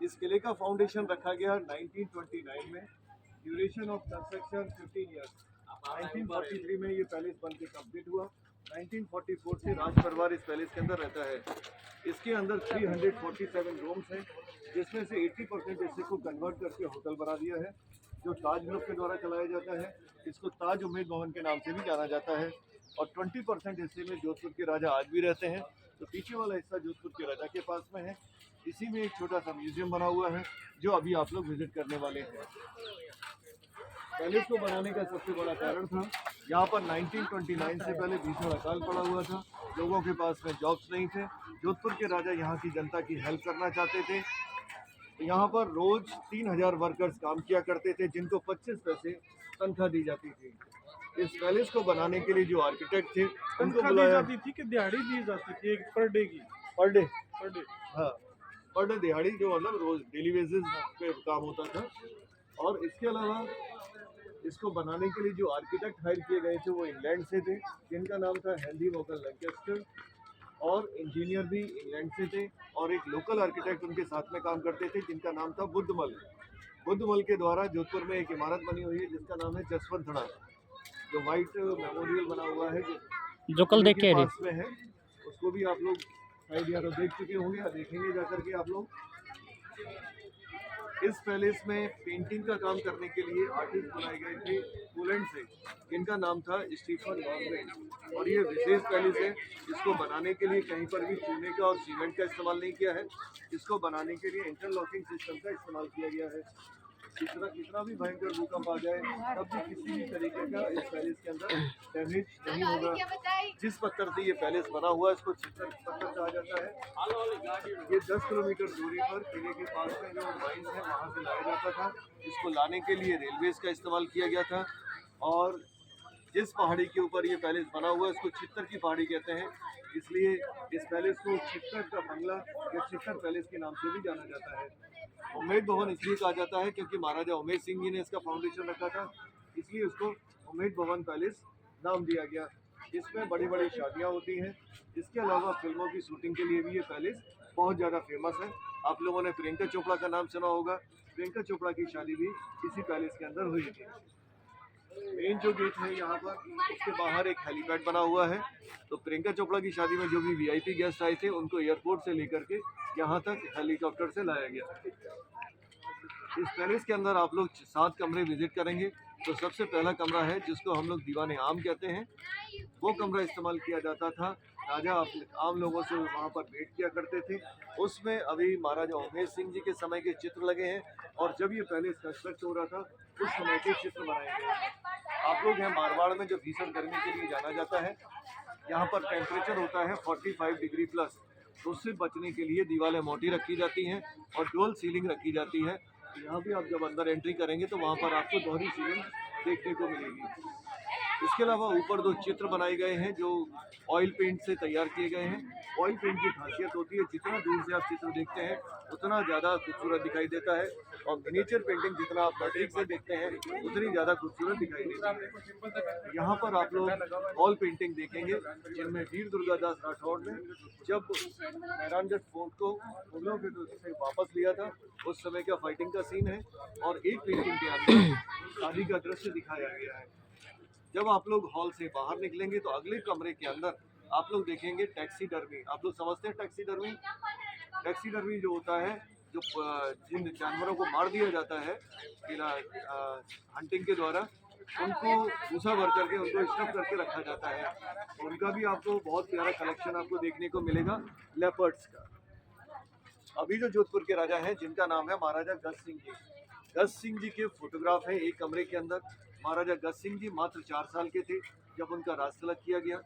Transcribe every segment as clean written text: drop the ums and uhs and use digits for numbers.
इस किले का फाउंडेशन रखा गया 1929 में। Duration of construction 15 years. 1943 में ये पैलेस बन के कम्प्लीट हुआ। 1944 से राज परिवार इस पैलेस के अंदर रहता है। इसके अंदर 347 रूम्स हैं, जिसमें से 80% हिस्से को कन्वर्ट करके होटल बना दिया है, जो ताज ग्रुप के द्वारा चलाया जाता है। इसको ताज उम्मेद भवन के नाम से भी जाना जाता है। और 20% हिस्से में जोधपुर के राजा आज भी रहते हैं। तो पीछे वाला हिस्सा जोधपुर के राजा के पास में है। इसी में एक छोटा सा म्यूजियम बना हुआ है, जो अभी आप लोग विजिट करने वाले हैं। पैलेस को बनाने का सबसे बड़ा कारण था, यहाँ पर 1929 से पहले भीषण अकाल पड़ा हुआ था। लोगों के पास में जॉब्स नहीं थे। जोधपुर के राजा यहाँ की जनता की हेल्प करना चाहते थे। यहाँ पर रोज 3000 वर्कर्स काम किया करते थे, जिनको 25 पैसे तनख्वाह दी जाती थी। इस पैलेस को बनाने के लिए जो आर्किटेक्ट थे, उनको बुलाया जाती थी कि दिहाड़ी दी जाती थी एक पर डे की? Per day. पर डे, हाँ, पर डे दिहाड़ी, जो मतलब रोज डेली बेसिस पे काम होता था। और इसके अलावा इसको बनाने के लिए जो आर्किटेक्ट हायर किए गए थे, वो इंग्लैंड से थे, जिनका नाम था हेनरी वॉकर लैंकेस्टर। और इंजीनियर भी इंग्लैंड से थे। और एक लोकल आर्किटेक्ट उनके साथ में काम करते थे, जिनका नाम था बुद्धमल। बुद्धमल के द्वारा जोधपुर में एक इमारत बनी हुई है, जिसका नाम है जसवंतड़ा, जो वाइट मेमोरियल बना हुआ है, जो कल देख के पास में है। उसको भी आप लोग शायद या तो देख चुके होंगे या देखेंगे जाकर के आप लोग। इस पैलेस में पेंटिंग का काम करने के लिए आर्टिस्ट बनाए गए थे पोलैंड से, जिनका नाम था स्टीफन लॉन्ग्रेन। और ये विशेष पैलेस है। इसको बनाने के लिए कहीं पर भी चूने का और सीमेंट का इस्तेमाल नहीं किया है। इसको बनाने के लिए इंटरलॉकिंग सिस्टम का इस्तेमाल किया गया है। कितना भी भयंकर भूकंप आ जाए, तब भी किसी भी तरीके का इस पैलेस के अंदर डैमेज नहीं होगा। जिस पत्थर से ये पैलेस बना हुआ है, इसको चित्तर पत्थर कहा जाता है। ये 10 किलोमीटर दूरी पर किले के पास में जो माइंस है, वहाँ से लाया जाता था। इसको लाने के लिए रेलवेज का इस्तेमाल किया गया था। और जिस पहाड़ी के ऊपर ये पैलेस बना हुआ है, इसको चित्तर की पहाड़ी कहते हैं। इसलिए इस पैलेस को चित्तर का बंगला या चित्तर पैलेस के नाम से भी जाना जाता है। उम्मेद भवन इसलिए कहा जाता है क्योंकि महाराजा उमेद सिंह जी ने इसका फाउंडेशन रखा था, इसलिए उसको उम्मेद भवन पैलेस नाम दिया गया। इसमें बड़ी बड़ी शादियाँ होती हैं। इसके अलावा फिल्मों की शूटिंग के लिए भी ये पैलेस बहुत ज़्यादा फेमस है। आप लोगों ने प्रियंका चोपड़ा का नाम सुना होगा। प्रियंका चोपड़ा की शादी भी इसी पैलेस के अंदर हुई थी। मेन जो गेट है यहाँ पर, उसके बाहर एक हेलीपैड बना हुआ है। तो प्रियंका चोपड़ा की शादी में जो भी वीआईपी गेस्ट आए थे, उनको एयरपोर्ट से लेकर के यहाँ तक हेलीकॉप्टर से लाया गया। इस पैलेस के अंदर आप लोग 7 कमरे विजिट करेंगे। तो सबसे पहला कमरा है, जिसको हम लोग दीवाने आम कहते हैं। वो कमरा इस्तेमाल किया जाता था। राजा आम लोगों से वहाँ पर भेंट किया करते थे। उसमें अभी महाराजा उमेद सिंह जी के समय के चित्र लगे हैं। और जब ये पैलेस कंस्ट्रक्ट हो रहा था, उस समय के चित्र बनाए गए हैं। आप लोग हैं मारवाड़ में, जो भीषण गर्मी के लिए जाना जाता है। यहाँ पर टेम्परेचर होता है 45 डिग्री प्लस। तो उससे बचने के लिए दीवारें मोटी रखी जाती हैं और डुअल सीलिंग रखी जाती है। यहाँ भी आप जब अंदर एंट्री करेंगे, तो वहाँ पर आपको दोहरी सीलिंग देखने को मिलेगी। इसके अलावा ऊपर 2 चित्र बनाए गए हैं, जो ऑयल पेंट से तैयार किए गए हैं। ऑयल पेंट की खासियत होती है, जितना दूर से आप चित्र देखते हैं, उतना ज़्यादा खूबसूरत दिखाई देता है। और मिनिएचर पेंटिंग जितना आप नज़दीक से देखते हैं, उतनी ज़्यादा खूबसूरत दिखाई देती है। यहाँ पर आप लोग ऑयल पेंटिंग देखेंगे, जिनमें वीर दुर्गादास राठौड़ ने जब मेहरानगढ़ फोर्ट को मुगलों के से वापस लिया था, उस समय का फाइटिंग का सीन है। और एक पेंटिंग के अंदर शादी का दृश्य दिखाया गया है। जब आप लोग हॉल से बाहर निकलेंगे, तो अगले कमरे के अंदर आप लोग देखेंगे टैक्सीडर्मी। आप लोग समझते हैं टैक्सीडर्मी? टैक्सीडर्मी जो होता है, जो जिन जानवरों को मार दिया जाता है बिना हंटिंग के द्वारा, उनको भूसा भर करके उनको स्टफ करके रखा जाता है। उनका भी आपको बहुत प्यारा कलेक्शन आपको देखने को मिलेगा लेपर्ड्स का। अभी जो जोधपुर के राजा हैं, जिनका नाम है महाराजा गज सिंह जी। गज सिंह जी के फोटोग्राफ है एक कमरे के अंदर। महाराजा गज सिंह जी मात्र 4 साल के थे जब उनका राज तिलक किया गया।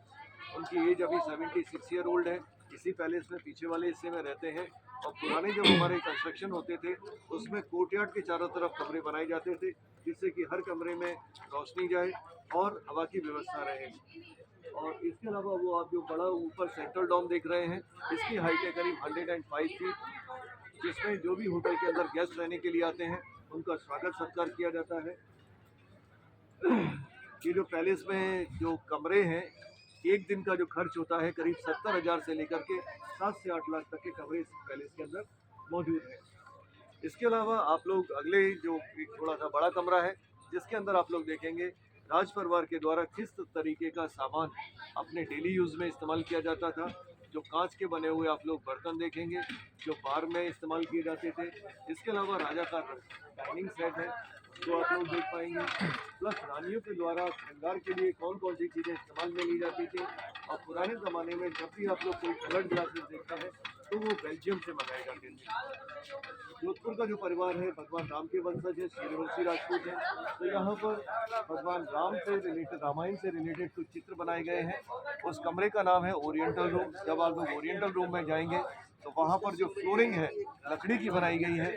उनकी एज अभी 76 ईयर ओल्ड है। इसी पैलेस में पीछे वाले हिस्से में रहते हैं। और पुराने जब हमारे कंस्ट्रक्शन होते थे, उसमें कोर्टयार्ड के चारों तरफ कमरे बनाए जाते थे, जिससे कि हर कमरे में रोशनी जाए और हवा की व्यवस्था रहे। और इसके अलावा वो आप जो बड़ा ऊपर सेंट्रल डोम देख रहे हैं, इसकी हाइट है करीब 105 फीट, जिसमें जो भी होटल के अंदर गेस्ट रहने के लिए आते हैं, उनका स्वागत सत्कार किया जाता है। ये जो पैलेस में जो कमरे हैं, एक दिन का जो खर्च होता है करीब 70,000 से लेकर के 7 से 8 लाख तक के कमरे इस पैलेस के अंदर मौजूद हैं। इसके अलावा आप लोग अगले जो एक थोड़ा सा बड़ा कमरा है, जिसके अंदर आप लोग देखेंगे राज परिवार के द्वारा किस तरीके का सामान अपने डेली यूज़ में इस्तेमाल किया जाता था। जो कांच के बने हुए आप लोग बर्तन देखेंगे, जो बार में इस्तेमाल किए जाते थे। इसके अलावा राजा का डाइनिंग सेट है, जो आप लोग देख पाएंगे। प्लस रानियों के द्वारा श्रृंगार के लिए कौन कौन सी चीज़ें इस्तेमाल में ली जाती थी। और पुराने ज़माने में जब भी आप लोग कोई कलर्ड ग्लासेस देखते हैं तो वो बेल्जियम से मंगाए जाते थे। जोधपुर का जो परिवार है भगवान राम के वंशज है, सूर्यवंशी राजपूत है। तो यहाँ पर भगवान राम से रिलेटेड, रामायण से रिलेटेड कुछ चित्र बनाए गए हैं। उस कमरे का नाम है ओरिएंटल रूम। जब आप लोग ओरिएंटल रूम में जाएंगे तो वहाँ पर जो फ्लोरिंग है लकड़ी की बनाई गई है,